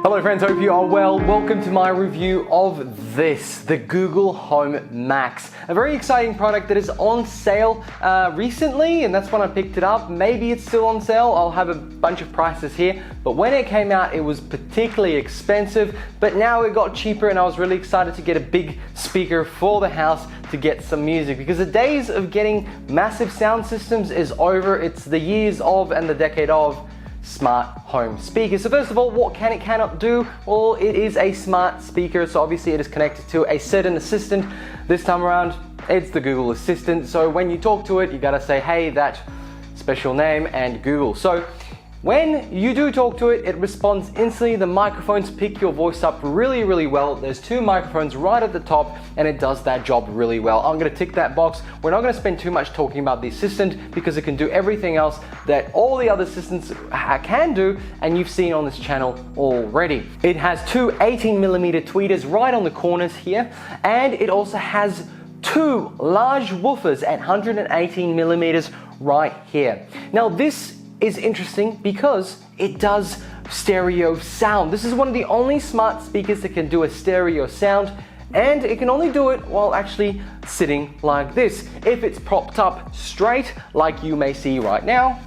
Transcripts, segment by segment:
Hello friends, hope you are well. Welcome to my review of this, the Google Home Max. A very exciting product that is on sale recently, and that's when I picked it up. Maybe it's still on sale. I'll have a bunch of prices here, but when it came out, it was particularly expensive, but now it got cheaper and I was really excited to get a big speaker for the house to get some music, because the days of getting massive sound systems is over. It's the years of and the decade of smart home speakers. So first of all, what can it cannot do? Well, it is a smart speaker, so obviously it is connected to a certain assistant. This time around, it's the Google Assistant. So when you talk to it, you gotta say, hey, that special name and Google. So when you do talk to it, it responds instantly. The microphones pick your voice up really, really well. There's two microphones right at the top and it does that job really well. I'm gonna tick that box. We're not gonna spend too much talking about the assistant because it can do everything else that all the other assistants can do, and you've seen on this channel already. It has two 18mm tweeters right on the corners here, and it also has two large woofers at 118mm right here. Now this is interesting because it does stereo sound. This is one of the only smart speakers that can do a stereo sound, and it can only do it while actually sitting like this. If it's propped up straight, like you may see right now,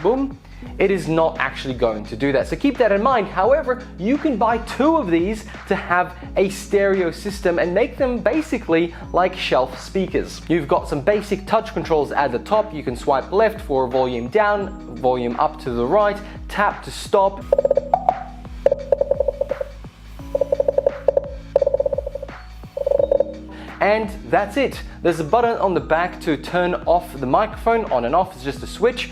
boom, it is not actually going to do that. So keep that in mind. However, you can buy two of these to have a stereo system and make them basically like shelf speakers. You've got some basic touch controls at the top. You can swipe left for volume down, volume up to the right, tap to stop. And that's it. There's a button on the back to turn off the microphone. On and off, it's just a switch.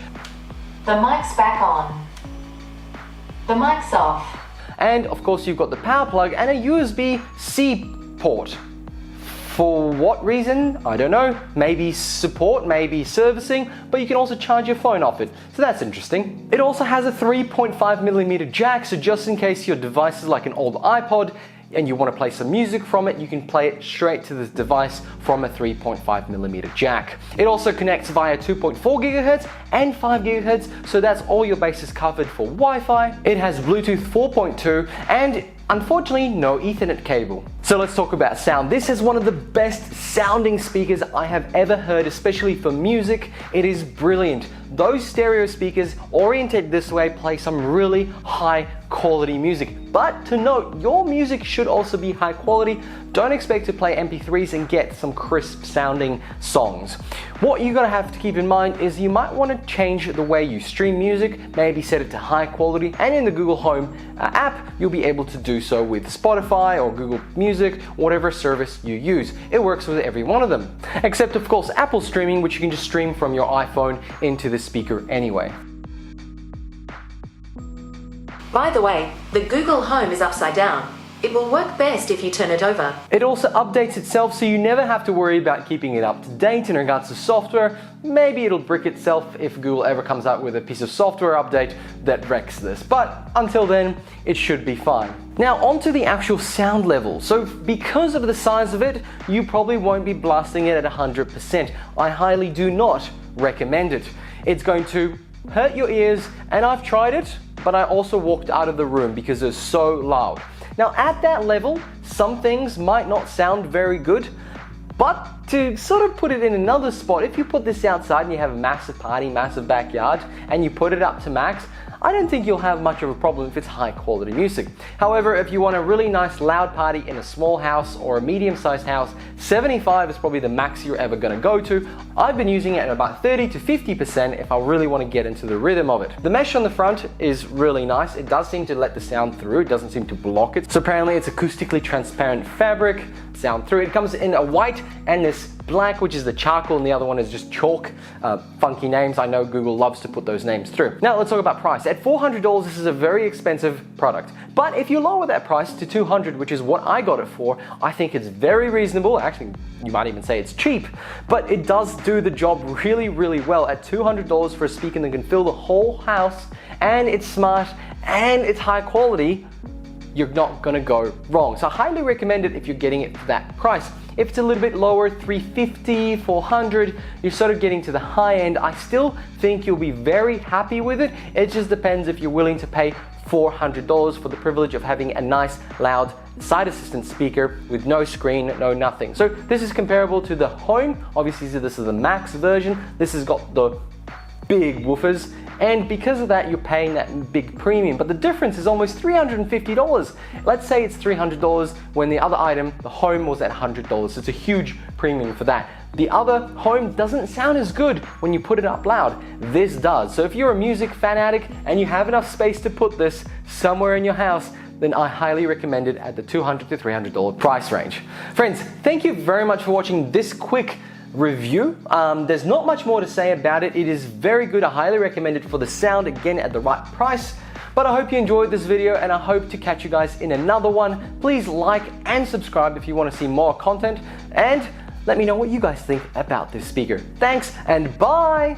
The mic's back on. The mic's off. And of course you've got the power plug and a USB-C port. For what reason? I don't know. Maybe support, maybe servicing, but you can also charge your phone off it. So that's interesting. It also has a 3.5mm jack, so just in case your device is like an old iPod and you want to play some music from it, you can play it straight to this device from a 3.5mm jack. It also connects via 2.4 GHz and 5 GHz, so that's all your bases covered for Wi-Fi. It has Bluetooth 4.2 and unfortunately no Ethernet cable. So let's talk about sound. This is one of the best sounding speakers I have ever heard, especially for music. It is brilliant. Those stereo speakers oriented this way play some really high quality music. But to note, your music should also be high quality. Don't expect to play MP3s and get some crisp sounding songs. What you're gonna have to keep in mind is you might want to change the way you stream music, maybe set it to high quality, and in the Google Home app, you'll be able to do so with Spotify or Google Music, whatever service you use. It works with every one of them. Except of course Apple streaming, which you can just stream from your iPhone into the speaker anyway. By the way, the Google Home is upside down. It will work best if you turn it over. It also updates itself, so you never have to worry about keeping it up to date in regards to software. Maybe it'll brick itself if Google ever comes out with a piece of software update that wrecks this, but until then, it should be fine. Now onto the actual sound level. So because of the size of it, you probably won't be blasting it at 100%. I highly do not recommend it. It's going to hurt your ears, and I've tried it, but I also walked out of the room because it's so loud. Now at that level, some things might not sound very good, but to sort of put it in another spot, if you put this outside and you have a massive party, massive backyard, and you put it up to max, I don't think you'll have much of a problem if it's high quality music. However, if you want a really nice loud party in a small house or a medium-sized house, 75 is probably the max you're ever gonna go to. I've been using it at about 30 to 50% if I really want to get into the rhythm of it. The mesh on the front is really nice. It does seem to let the sound through. It doesn't seem to block it. So apparently it's acoustically transparent fabric, sound through. It comes in a white and this black, which is the charcoal, and the other one is just chalk. Funky names. I know Google loves to put those names through. Now let's talk about price. At $400, this is a very expensive product. But if you lower that price to $200, which is what I got it for, I think it's very reasonable. Actually, you might even say it's cheap, but it does do the job really, really well. At $200 for a speaker that can fill the whole house, and it's smart, and it's high quality, you're not gonna go wrong. So I highly recommend it if you're getting it for that price. If it's a little bit lower, $350, $400, you're sort of getting to the high end. I still think you'll be very happy with it. It just depends if you're willing to pay $400 for the privilege of having a nice, loud side assistant speaker with no screen, no nothing. So this is comparable to the Home. Obviously, this is the Max version. This has got the big woofers, and because of that, you're paying that big premium. But the difference is almost $350. Let's say it's $300 when the other item, the Home, was at $100. So it's a huge premium for that. The other Home doesn't sound as good when you put it up loud. This does. So if you're a music fanatic and you have enough space to put this somewhere in your house, then I highly recommend it at the $200 to $300 price range. Friends, thank you very much for watching this quick review. There's not much more to say about it. It is very good. I highly recommend it for the sound, again, at the right price. But I hope you enjoyed this video, and I hope to catch you guys in another one. Please like and subscribe if you want to see more content, and let me know what you guys think about this speaker. Thanks, and bye!